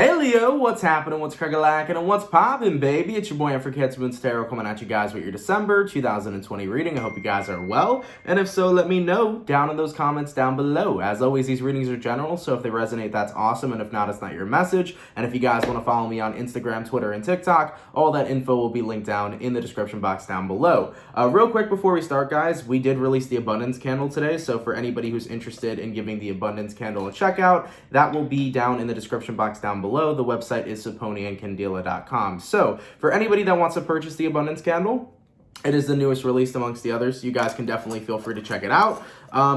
Hey Leo, what's happening? What's crackalacking? And what's poppin', baby? It's your boy for CancerMoonsTarot coming at you guys with your December 2020 reading. I hope you guys are well, and if so, let me know down in those comments down below. As always, these readings are general, so if they resonate, that's awesome, and if not, it's not your message. And if you guys want to follow me on Instagram, Twitter, and TikTok, all that info will be linked down in the description box down below. Real quick before we start, guys, we did release the abundance candle today, so for anybody who's interested in giving the abundance candle a check out, that will be down in the description box down below. The website is saponiandcandela.com. So for anybody that wants to purchase the abundance candle, it is the newest released amongst the others. You guys can definitely feel free to check it out.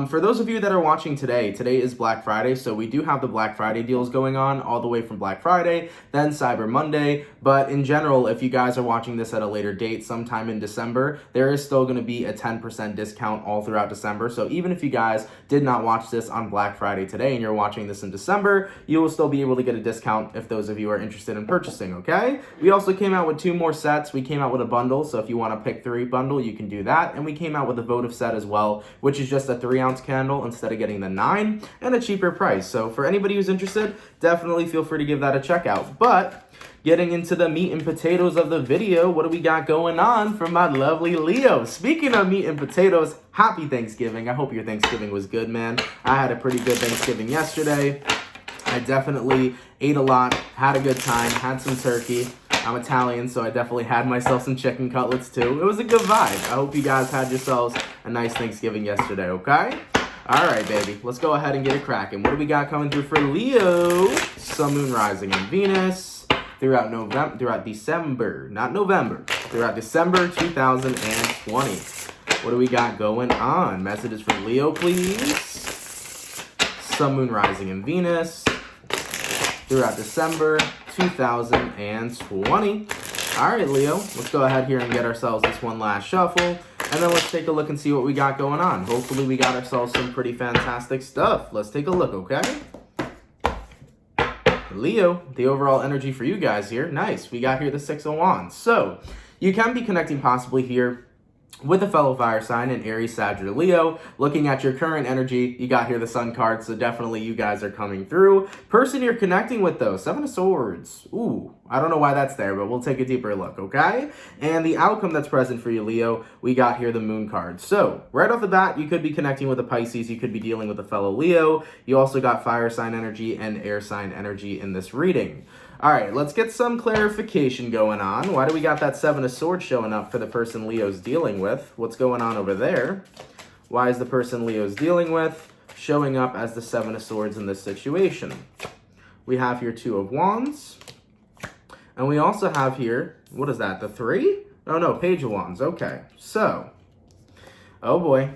For those of you that are watching today is Black Friday, so we do have the Black Friday deals going on all the way from Black Friday, then Cyber Monday. But in general, if you guys are watching this at a later date, sometime in December, there is still going to be a 10% discount all throughout December. So even if you guys did not watch this on Black Friday today and you're watching this in December, you will still be able to get a discount if those of you are interested in purchasing, okay? We also came out with 2 more sets. We came out with a bundle, so if you want to pick 3 bundle, you can do that. And we came out with a votive set as well, which is just a 3-ounce candle instead of getting the 9 and a cheaper price. So for anybody who's interested, definitely feel free to give that a check out. But getting into the meat and potatoes of the video, what do we got going on from my lovely Leo? Speaking of meat and potatoes, happy Thanksgiving. I hope your Thanksgiving was good, man. I had a pretty good Thanksgiving yesterday. I definitely ate a lot, had a good time, had some turkey. I'm Italian, so I definitely had myself some chicken cutlets too. It was a good vibe. I hope you guys had yourselves a nice Thanksgiving yesterday, okay? All right, baby. Let's go ahead and get it cracking. What do we got coming through for Leo? Sun, Moon, Rising, and Venus throughout December 2020. What do we got going on? Messages for Leo, please. Sun, Moon, Rising, and Venus throughout December 2020. All right, Leo, let's go ahead here and get ourselves this one last shuffle, and then let's take a look and see what we got going on. Hopefully we got ourselves some pretty fantastic stuff. Let's take a look, okay? Leo, the overall energy for you guys here, nice. We got here the 6 of Wands. So you can be connecting possibly here with a fellow fire sign, an Aries, Sag, or Leo. Looking at your current energy, you got here the Sun card, so definitely you guys are coming through. Person you're connecting with, though, 7 of Swords. Ooh, I don't know why that's there, but we'll take a deeper look, okay? And the outcome that's present for you, Leo, we got here the Moon card. So, right off the bat, you could be connecting with a Pisces. You could be dealing with a fellow Leo. You also got fire sign energy and air sign energy in this reading. All right, let's get some clarification going on. Why do we got that 7 of Swords showing up for the person Leo's dealing with? What's going on over there? Why is the person Leo's dealing with showing up as the 7 of Swords in this situation? We have here 2 of Wands. And we also have here, what is that, the 3? Oh no, Page of Wands. Okay, so, oh boy.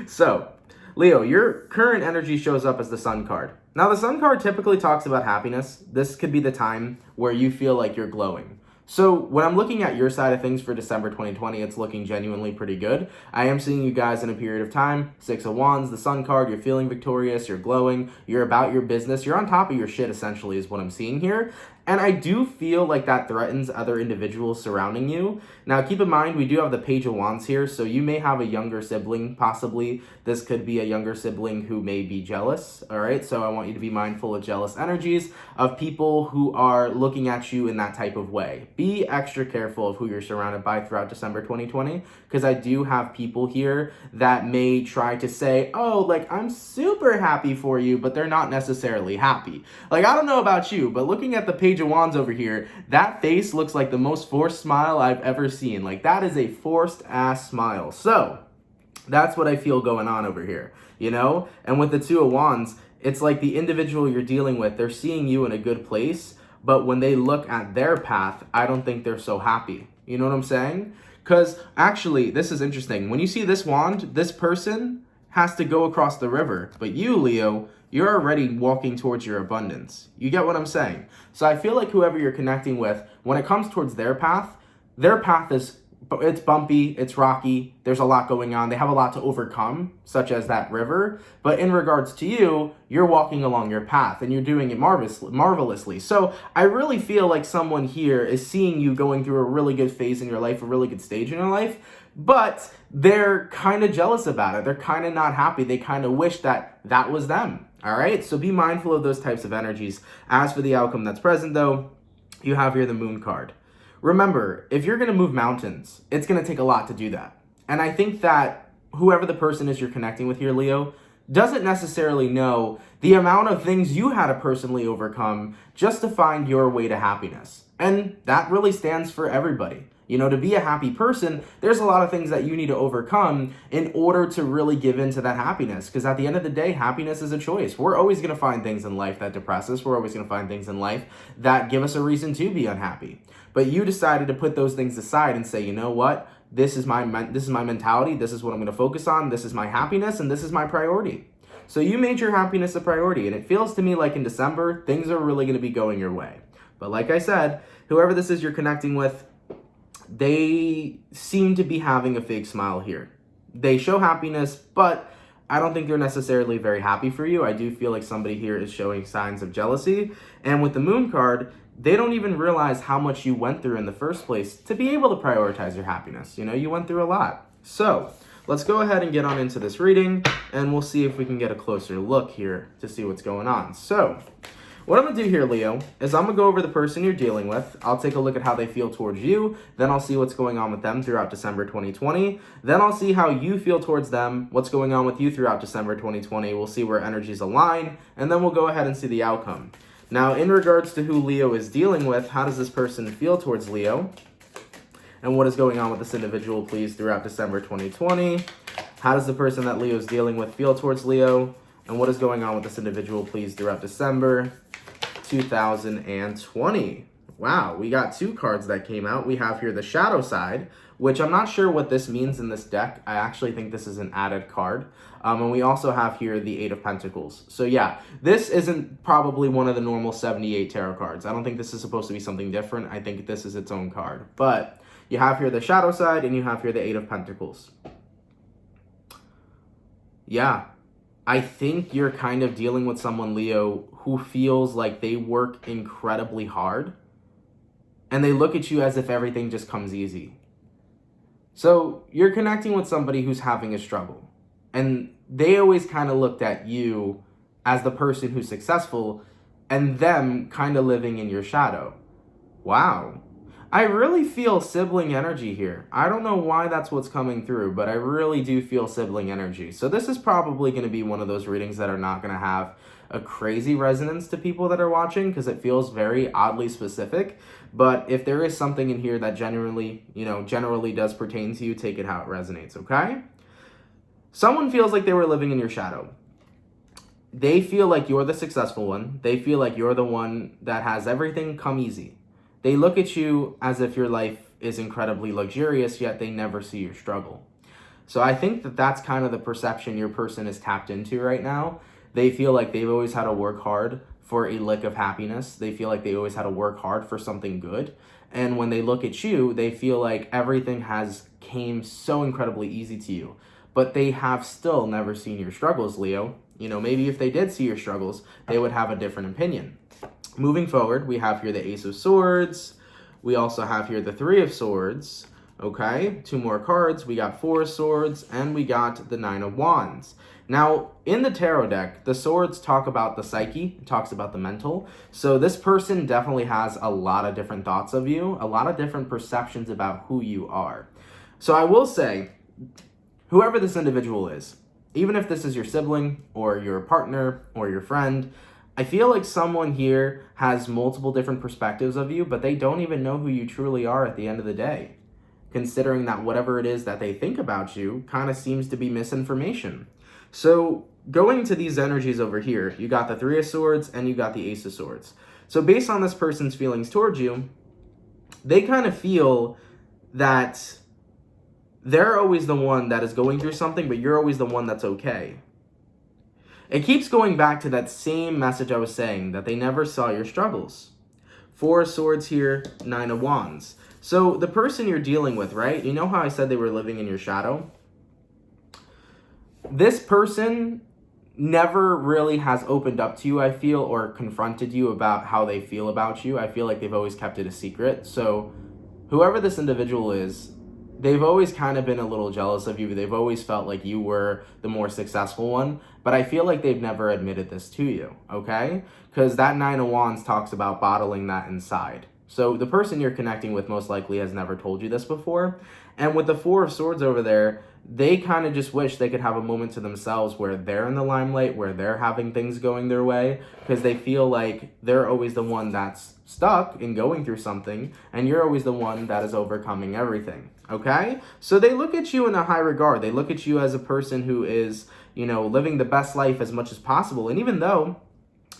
So, Leo, your current energy shows up as the Sun card. Now, the Sun card typically talks about happiness. This could be the time where you feel like you're glowing. So when I'm looking at your side of things for December 2020, it's looking genuinely pretty good. I am seeing you guys in a period of time. 6 of Wands, the Sun card, you're feeling victorious, you're glowing, you're about your business, you're on top of your shit, essentially, is what I'm seeing here. And I do feel like that threatens other individuals surrounding you. Now, keep in mind, we do have the Page of Wands here, so you may have a younger sibling, possibly. This could be a younger sibling who may be jealous, all right? So I want you to be mindful of jealous energies of people who are looking at you in that type of way. Be extra careful of who you're surrounded by throughout December 2020, because I do have people here that may try to say, oh, like, I'm super happy for you, but they're not necessarily happy. Like, I don't know about you, but looking at the Page of Wands over here, that face looks like the most forced smile I've ever seen. Like, that is a forced ass smile. So that's what I feel going on over here, you know? And with the 2 of Wands, it's like the individual you're dealing with, they're seeing you in a good place, but when they look at their path, I don't think they're so happy. You know what I'm saying? Because actually, this is interesting. When you see this wand, this person has to go across the river, but you, Leo, you're already walking towards your abundance. You get what I'm saying? So I feel like whoever you're connecting with, when it comes towards their path is, it's bumpy, it's rocky, there's a lot going on, they have a lot to overcome, such as that river. But in regards to you, you're walking along your path and you're doing it marvelously. So I really feel like someone here is seeing you going through a really good phase in your life, a really good stage in your life, but they're kind of jealous about it. They're kind of not happy. They kind of wish that that was them. All right, so be mindful of those types of energies. As for the outcome that's present, though, you have here the Moon card. Remember, if you're going to move mountains, it's going to take a lot to do that. And I think that whoever the person is you're connecting with here, Leo, doesn't necessarily know the amount of things you had to personally overcome just to find your way to happiness. And that really stands for everybody. You know, to be a happy person, there's a lot of things that you need to overcome in order to really give into that happiness. Because at the end of the day, happiness is a choice. We're always going to find things in life that depress us. We're always going to find things in life that give us a reason to be unhappy. But you decided to put those things aside and say, you know what? This is my mentality. This is what I'm going to focus on. This is my happiness, and this is my priority. So you made your happiness a priority, and it feels to me like in December, things are really going to be going your way. But like I said, whoever this is you're connecting with, they seem to be having a fake smile here. They show happiness, but I don't think they're necessarily very happy for you. I do feel like somebody here is showing signs of jealousy. And with the Moon card, they don't even realize how much you went through in the first place to be able to prioritize your happiness. You know, you went through a lot. So let's go ahead and get on into this reading, and we'll see if we can get a closer look here to see what's going on. So what I'm going to do here, Leo, is I'm going to go over the person you're dealing with. I'll take a look at how they feel towards you. Then I'll see what's going on with them throughout December 2020. Then I'll see how you feel towards them, what's going on with you throughout December 2020. We'll see where energies align, and then we'll go ahead and see the outcome. Now, in regards to who Leo is dealing with, how does this person feel towards Leo? And what is going on with this individual, please, throughout December 2020? How does the person that Leo is dealing with feel towards Leo? And what is going on with this individual, please, throughout December 2020? Wow, we got two cards that came out. We have here the Shadow Side, which I'm not sure what this means in this deck. I actually think this is an added card. And we also have here the Eight of Pentacles. So yeah, this isn't probably one of the normal 78 tarot cards. I don't think this is supposed to be something different. I think this is its own card. But you have here the Shadow Side, and you have here the Eight of Pentacles. Yeah, I think you're kind of dealing with someone, Leo, who feels like they work incredibly hard, and they look at you as if everything just comes easy. So you're connecting with somebody who's having a struggle, and they always kind of looked at you as the person who's successful, and them kind of living in your shadow. Wow. I really feel sibling energy here. I don't know why that's what's coming through, but I really do feel sibling energy. So this is probably going to be one of those readings that are not going to have a crazy resonance to people that are watching, because it feels very oddly specific. But if there is something in here that generally does pertain to you, take it how it resonates, okay? Someone feels like they were living in your shadow. They feel like you're the successful one. They feel like you're the one that has everything come easy. They look at you as if your life is incredibly luxurious, yet they never see your struggle. So I think that that's kind of the perception your person is tapped into right now. They feel like they've always had to work hard for a lick of happiness. They feel like they always had to work hard for something good. And when they look at you, they feel like everything has came so incredibly easy to you. But they have still never seen your struggles, Leo. You know, maybe if they did see your struggles, they would have a different opinion. Moving forward, we have here the Ace of Swords. We also have here the Three of Swords. Okay, two more cards. We got Four of Swords, and we got the Nine of Wands. Now, in the tarot deck, the swords talk about the psyche, it talks about the mental. So this person definitely has a lot of different thoughts of you, a lot of different perceptions about who you are. So I will say, whoever this individual is, even if this is your sibling or your partner or your friend, I feel like someone here has multiple different perspectives of you, but they don't even know who you truly are at the end of the day, considering that whatever it is that they think about you kind of seems to be misinformation. So going to these energies over here, you got the Three of Swords and you got the Ace of Swords. So based on this person's feelings towards you, they kind of feel that they're always the one that is going through something, but you're always the one that's okay. It keeps going back to that same message I was saying, that they never saw your struggles. Four of Swords here, Nine of Wands. So the person you're dealing with, right? You know how I said they were living in your shadow? This person never really has opened up to you, I feel, or confronted you about how they feel about you. I feel like they've always kept it a secret. So whoever this individual is, they've always kind of been a little jealous of you. They've always felt like you were the more successful one, but I feel like they've never admitted this to you, okay? Because that Nine of Wands talks about bottling that inside. So the person you're connecting with most likely has never told you this before. And with the Four of Swords over there, they kind of just wish they could have a moment to themselves where they're in the limelight, where they're having things going their way, because they feel like they're always the one that's stuck and going through something, and you're always the one that is overcoming everything, okay? So they look at you in a high regard. They look at you as a person who is, you know, living the best life as much as possible. And even though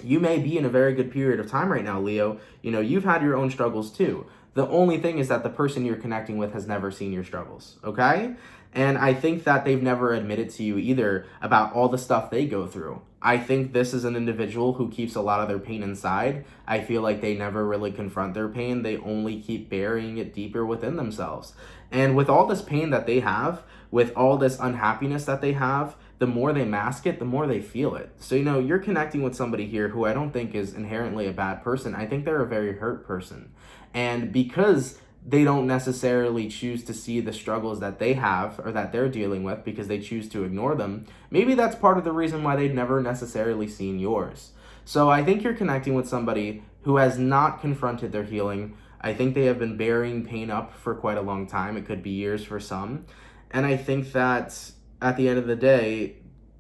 you may be in a very good period of time right now, Leo, you know, you've had your own struggles too. The only thing is that the person you're connecting with has never seen your struggles, okay? And I think that they've never admitted to you either about all the stuff they go through. I think this is an individual who keeps a lot of their pain inside. I feel like they never really confront their pain. They only keep burying it deeper within themselves. And with all this pain that they have, with all this unhappiness that they have, the more they mask it, the more they feel it. So, you know, you're connecting with somebody here who I don't think is inherently a bad person. I think they're a very hurt person. And because they don't necessarily choose to see the struggles that they have or that they're dealing with because they choose to ignore them, maybe that's part of the reason why they've never necessarily seen yours. So I think you're connecting with somebody who has not confronted their healing. I think they have been burying pain up for quite a long time. It could be years for some. And I think that at the end of the day,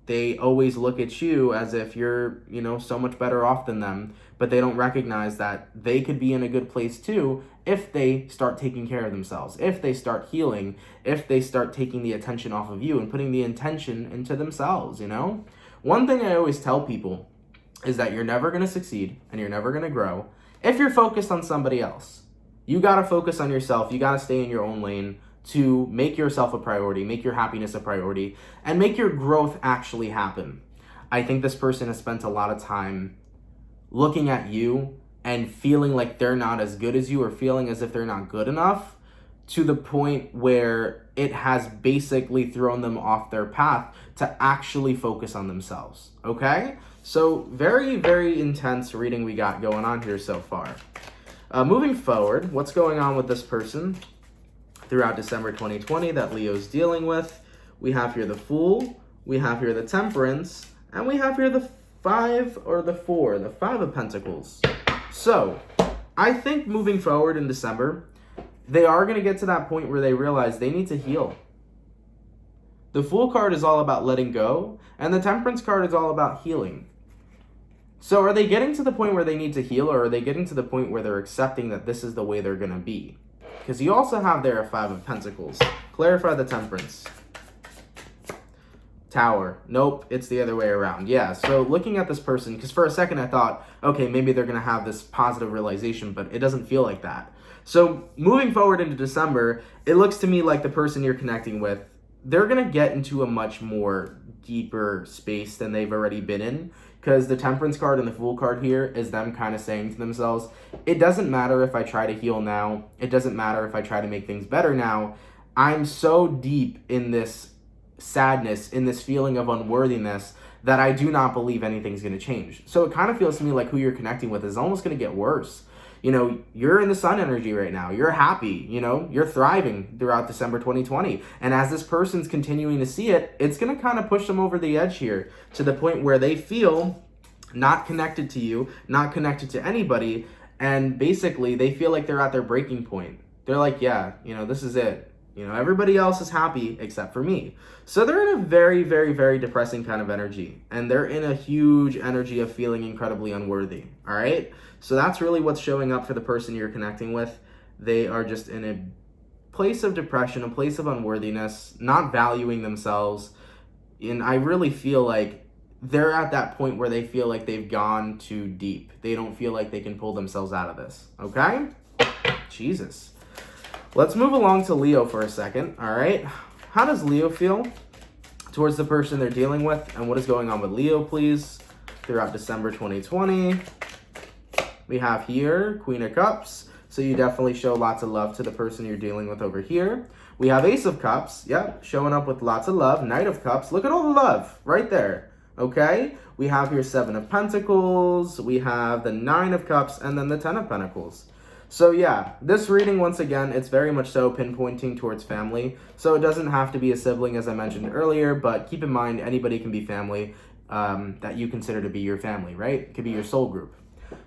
they always look at you as if you're, you know, so much better off than them, but they don't recognize that they could be in a good place too if they start taking care of themselves, if they start healing, if they start taking the attention off of you and putting the intention into themselves, you know? One thing I always tell people is that you're never going to succeed and you're never going to grow if you're focused on somebody else. You got to focus on yourself. You got to stay in your own lane to make yourself a priority, make your happiness a priority, and make your growth actually happen. I think this person has spent a lot of time looking at you and feeling like they're not as good as you or feeling as if they're not good enough to the point where it has basically thrown them off their path to actually focus on themselves, okay? So very, very intense reading we got going on here so far. Moving forward, what's going on with this person throughout December 2020 that Leo's dealing with? We have here the Fool, we have here the Temperance, and we have here the Five of Pentacles. So, I think moving forward in December, they are going to get to that point where they realize they need to heal. The Fool card is all about letting go, and the Temperance card is all about healing. So are they getting to the point where they need to heal, or are they getting to the point where they're accepting that this is the way they're going to be? Because you also have there a Five of Pentacles. Clarify the Temperance. Tower. Nope, it's the other way around. Yeah, so looking at this person, because for a second I thought, okay, maybe they're going to have this positive realization, but it doesn't feel like that. So moving forward into December, it looks to me like the person you're connecting with, they're going to get into a much more deeper space than they've already been in, because the Temperance card and the Fool card here is them kind of saying to themselves, it doesn't matter if I try to heal now, it doesn't matter if I try to make things better now, I'm so deep in this sadness, in this feeling of unworthiness, that I do not believe anything's going to change. So it kind of feels to me like who you're connecting with is almost going to get worse. You know, you're in the sun energy right now. You're happy, you know, you're thriving throughout December 2020. And as this person's continuing to see it, it's going to kind of push them over the edge here to the point where they feel not connected to you, not connected to anybody. And basically they feel like they're at their breaking point. They're like, yeah, you know, this is it. You know, everybody else is happy except for me. So they're in a very, very, very depressing kind of energy. And they're in a huge energy of feeling incredibly unworthy. All right? So that's really what's showing up for the person you're connecting with. They are just in a place of depression, a place of unworthiness, not valuing themselves. And I really feel like they're at that point where they feel like they've gone too deep. They don't feel like they can pull themselves out of this. Okay? Jesus. Let's move along to Leo for a second, all right? How does Leo feel towards the person they're dealing with, and what is going on with Leo, please, throughout December 2020? We have here Queen of Cups, so you definitely show lots of love to the person you're dealing with over here. We have Ace of Cups, yep, showing up with lots of love. Knight of Cups, look at all the love right there, okay? We have here Seven of Pentacles, we have the Nine of Cups, and then the Ten of Pentacles. So yeah, this reading, once again, it's very much so pinpointing towards family. So it doesn't have to be a sibling, as I mentioned earlier, but keep in mind, anybody can be family that you consider to be your family, right? It could be your soul group.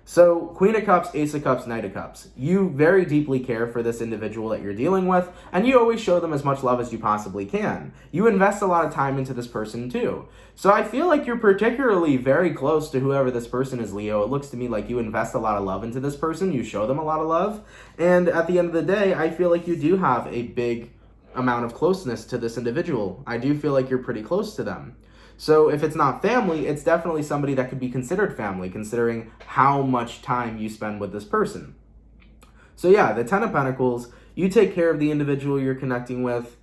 So Queen of Cups, Ace of Cups, Knight of Cups. You very deeply care for this individual that you're dealing with, and you always show them as much love as you possibly can. You invest a lot of time into this person too. So I feel like you're particularly very close to whoever this person is, Leo. It looks to me like you invest a lot of love into this person. You show them a lot of love. And at the end of the day, I feel like you do have a big amount of closeness to this individual. I do feel like you're pretty close to them. So if it's not family, it's definitely somebody that could be considered family, considering how much time you spend with this person. So yeah, the Ten of Pentacles, you take care of the individual you're connecting with.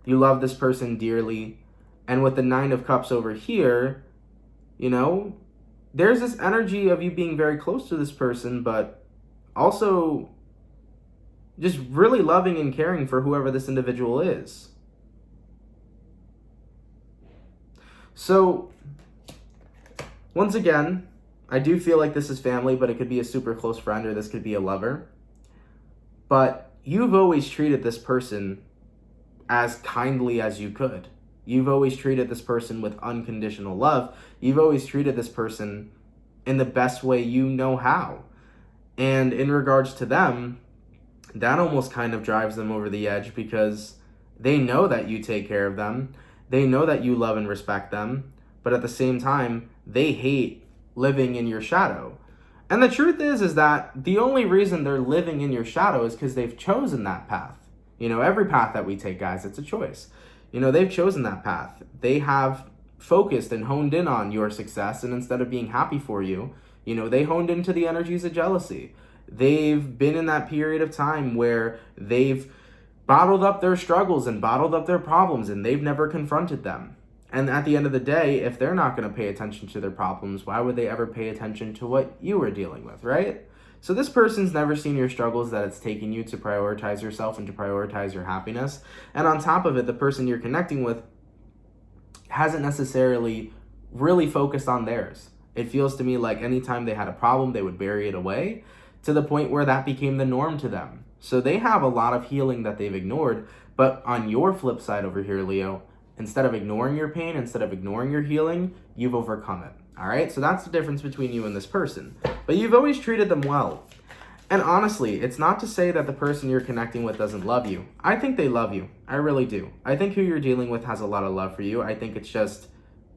You love this person dearly. And with the Nine of Cups over here, you know, there's this energy of you being very close to this person, but also just really loving and caring for whoever this individual is. So, once again, I do feel like this is family, but it could be a super close friend or this could be a lover. But you've always treated this person as kindly as you could. You've always treated this person with unconditional love. You've always treated this person in the best way you know how. And in regards to them, that almost kind of drives them over the edge because they know that you take care of them. They know that you love and respect them, but at the same time, they hate living in your shadow. And the truth is that the only reason they're living in your shadow is because they've chosen that path. You know, every path that we take, guys, it's a choice. You know, they've chosen that path. They have focused and honed in on your success, and instead of being happy for you, you know, they honed into the energies of jealousy. They've been in that period of time where they've bottled up their struggles and bottled up their problems, and they've never confronted them. And at the end of the day, if they're not going to pay attention to their problems, why would they ever pay attention to what you are dealing with, right? So this person's never seen your struggles that it's taken you to prioritize yourself and to prioritize your happiness. And on top of it, the person you're connecting with hasn't necessarily really focused on theirs. It feels to me like anytime they had a problem, they would bury it away, to the point where that became the norm to them. So they have a lot of healing that they've ignored, but on your flip side over here, Leo, instead of ignoring your pain, instead of ignoring your healing, you've overcome it, all right? So that's the difference between you and this person. But you've always treated them well. And honestly, it's not to say that the person you're connecting with doesn't love you. I think they love you. I really do. I think who you're dealing with has a lot of love for you. I think it's just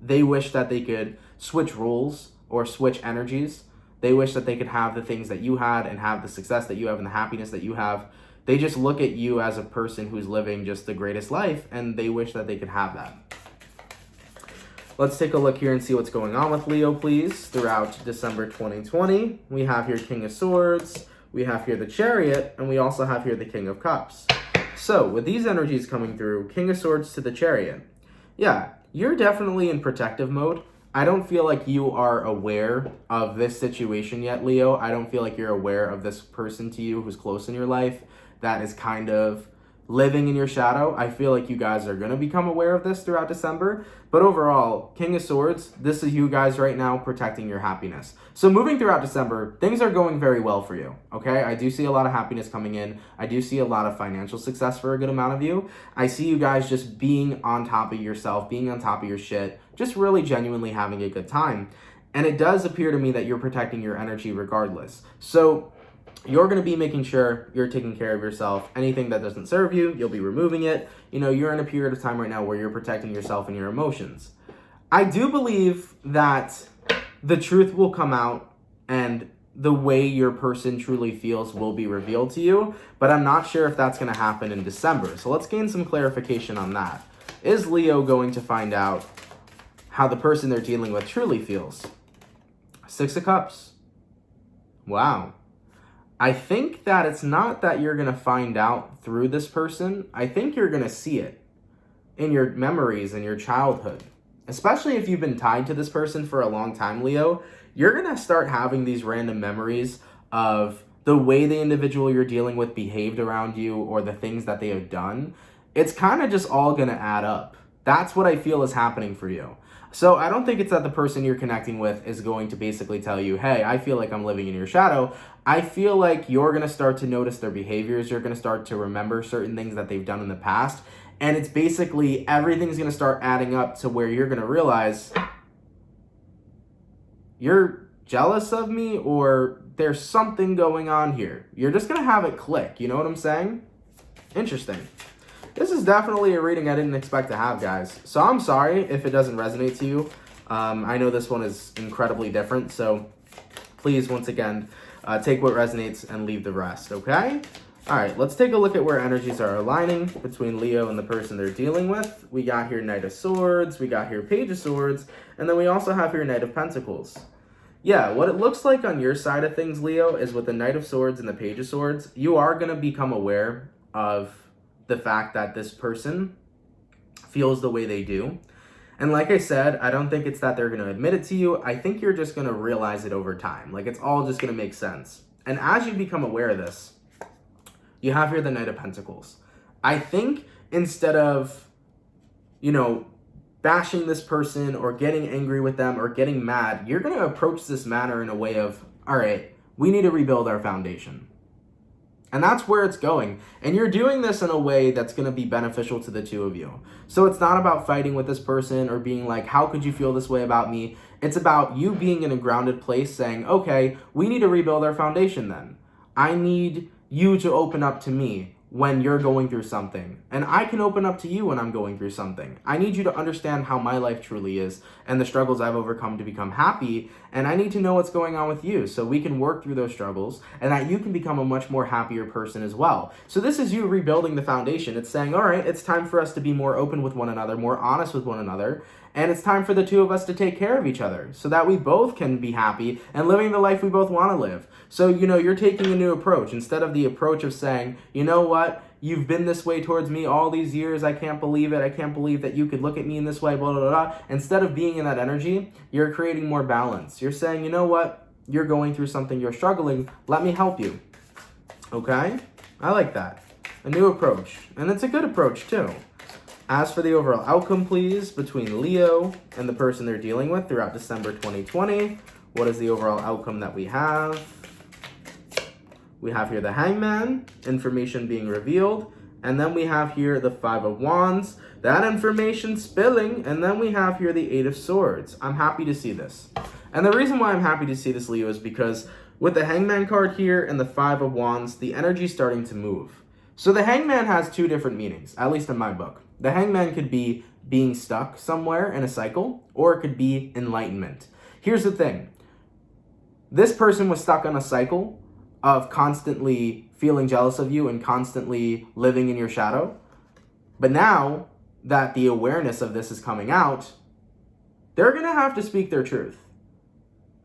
they wish that they could switch roles or switch energies. They wish that they could have the things that you had and have the success that you have and the happiness that you have. They just look at you as a person who's living just the greatest life, and they wish that they could have that. Let's take a look here and see what's going on with Leo, please, throughout December 2020. We have here King of Swords, we have here the Chariot, and we also have here the King of Cups. So, with these energies coming through, King of Swords to the Chariot. Yeah, you're definitely in protective mode. I don't feel like you are aware of this situation yet, Leo. I don't feel like you're aware of this person to you who's close in your life that is kind of living in your shadow. I feel like you guys are going to become aware of this throughout December. But overall, King of Swords, this is you guys right now protecting your happiness. So moving throughout December, things are going very well for you, okay? I do see a lot of happiness coming in. I do see a lot of financial success for a good amount of you. I see you guys just being on top of yourself, being on top of your shit, just really genuinely having a good time. And it does appear to me that you're protecting your energy regardless. So you're going to be making sure you're taking care of yourself. Anything that doesn't serve you, you'll be removing it. You know, you're in a period of time right now where you're protecting yourself and your emotions. I do believe that the truth will come out and the way your person truly feels will be revealed to you, but I'm not sure if that's going to happen in December. So let's gain some clarification on that. Is Leo going to find out how the person they're dealing with truly feels? Six of Cups. Wow. I think that it's not that you're going to find out through this person. I think you're going to see it in your memories and your childhood. Especially if you've been tied to this person for a long time, Leo, you're going to start having these random memories of the way the individual you're dealing with behaved around you or the things that they have done. It's kind of just all going to add up. That's what I feel is happening for you. So I don't think it's that the person you're connecting with is going to basically tell you, hey, I feel like I'm living in your shadow. I feel like you're going to start to notice their behaviors. You're going to start to remember certain things that they've done in the past. And it's basically everything's going to start adding up to where you're going to realize you're jealous of me, or there's something going on here. You're just going to have it click. You know what I'm saying? Interesting. This is definitely a reading I didn't expect to have, guys. So I'm sorry if it doesn't resonate to you. I know this one is incredibly different. So please, once again, take what resonates and leave the rest, okay? All right, let's take a look at where energies are aligning between Leo and the person they're dealing with. We got here Knight of Swords, we got here Page of Swords, and then we also have here Knight of Pentacles. Yeah, what it looks like on your side of things, Leo, is with the Knight of Swords and the Page of Swords, you are going to become aware of the fact that this person feels the way they do. And like I said, I don't think it's that they're going to admit it to you. I think you're just going to realize it over time. Like, it's all just going to make sense. And as you become aware of this, you have here the Knight of Pentacles. I think instead of, bashing this person or getting angry with them or getting mad, you're going to approach this matter in a way of, all right, we need to rebuild our foundation. And that's where it's going. And you're doing this in a way that's going to be beneficial to the two of you. So it's not about fighting with this person or being like, how could you feel this way about me? It's about you being in a grounded place saying, okay, we need to rebuild our foundation then. I need you to open up to me when you're going through something. And I can open up to you when I'm going through something. I need you to understand how my life truly is and the struggles I've overcome to become happy. And I need to know what's going on with you so we can work through those struggles and that you can become a much more happier person as well. So this is you rebuilding the foundation. It's saying, all right, it's time for us to be more open with one another, more honest with one another. And it's time for the two of us to take care of each other so that we both can be happy and living the life we both want to live. So, you're taking a new approach instead of the approach of saying, you know what, you've been this way towards me all these years. I can't believe it. I can't believe that you could look at me in this way, blah, blah, blah. Instead of being in that energy, you're creating more balance. You're saying, you know what, you're going through something, you're struggling. Let me help you. Okay? I like that. A new approach. And it's a good approach too. As for the overall outcome, please, between Leo and the person they're dealing with throughout December 2020, what is the overall outcome that we have? We have here the Hangman, information being revealed, and then we have here the Five of Wands, that information spilling, and then we have here the Eight of Swords. I'm happy to see this. And the reason why I'm happy to see this, Leo, is because with the Hangman card here and the Five of Wands, the energy's starting to move. So the Hangman has two different meanings, at least in my book. The Hangman could be being stuck somewhere in a cycle, or it could be enlightenment. Here's the thing. This person was stuck on a cycle of constantly feeling jealous of you and constantly living in your shadow. But now that the awareness of this is coming out, they're going to have to speak their truth.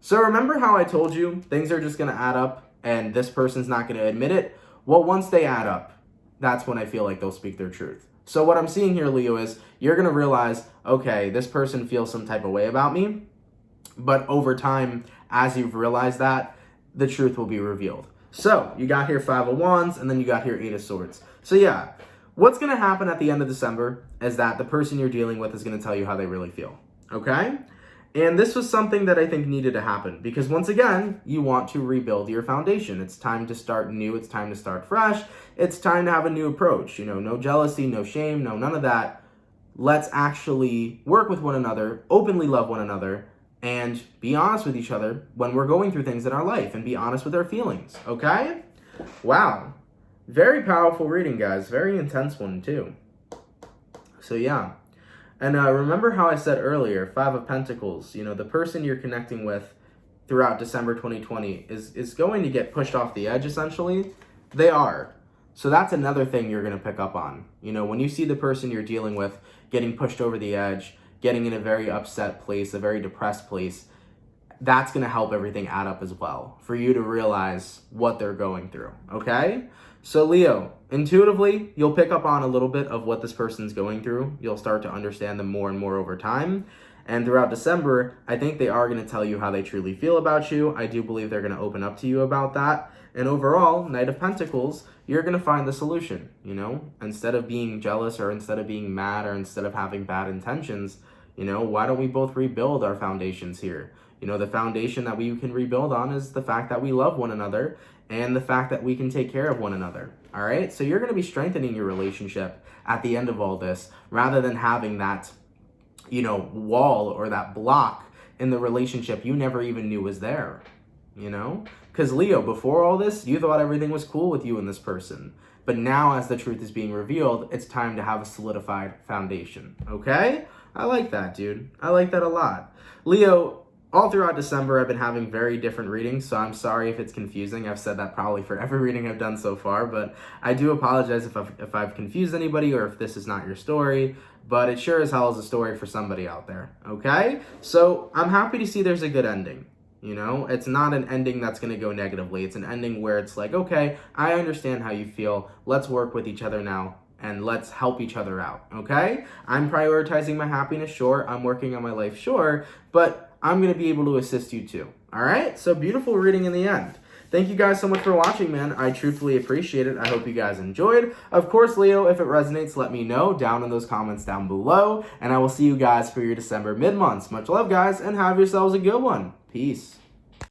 So remember how I told you things are just going to add up and this person's not going to admit it? Well, once they add up, that's when I feel like they'll speak their truth. So what I'm seeing here, Leo, is you're going to realize, okay, this person feels some type of way about me. But over time, as you've realized that, the truth will be revealed. So you got here Five of Wands, and then you got here Eight of Swords. So yeah, what's going to happen at the end of December is that the person you're dealing with is going to tell you how they really feel. Okay? And this was something that I think needed to happen because once again, you want to rebuild your foundation. It's time to start new. It's time to start fresh. It's time to have a new approach. No jealousy, no shame, no none of that. Let's actually work with one another, openly love one another, and be honest with each other when we're going through things in our life and be honest with our feelings. Okay? Wow. Very powerful reading, guys. Very intense one, too. So, yeah. And remember how I said earlier, Five of Pentacles, the person you're connecting with throughout December 2020 is going to get pushed off the edge, essentially. They are. So that's another thing you're going to pick up on. When you see the person you're dealing with getting pushed over the edge, getting in a very upset place, a very depressed place, that's going to help everything add up as well for you to realize what they're going through, okay? So Leo, intuitively, you'll pick up on a little bit of what this person's going through. You'll start to understand them more and more over time. And throughout December, I think they are going to tell you how they truly feel about you. I do believe they're going to open up to you about that. And overall, Knight of Pentacles, you're going to find the solution, Instead of being jealous or instead of being mad or instead of having bad intentions, You know, why don't we both rebuild our foundations here? You know, the foundation that we can rebuild on is the fact that we love one another and the fact that we can take care of one another. All right. So you're going to be strengthening your relationship at the end of all this, rather than having that, you know, wall or that block in the relationship you never even knew was there, you know? Because Leo, before all this, you thought everything was cool with you and this person. But now, as the truth is being revealed, it's time to have a solidified foundation, okay? I like that, dude. I like that a lot. Leo, all throughout December, I've been having very different readings, so I'm sorry if it's confusing. I've said that probably for every reading I've done so far, but I do apologize if I've confused anybody or if this is not your story, but it sure as hell is a story for somebody out there, okay? So I'm happy to see there's a good ending. You know, it's not an ending that's going to go negatively. It's an ending where it's like, okay, I understand how you feel. Let's work with each other now and let's help each other out, okay? I'm prioritizing my happiness, sure. I'm working on my life, sure. But I'm going to be able to assist you too, all right? So beautiful reading in the end. Thank you guys so much for watching, man. I truthfully appreciate it. I hope you guys enjoyed. Of course, Leo, if it resonates, let me know down in those comments down below. And I will see you guys for your December mid-months. Much love, guys, and have yourselves a good one. Peace.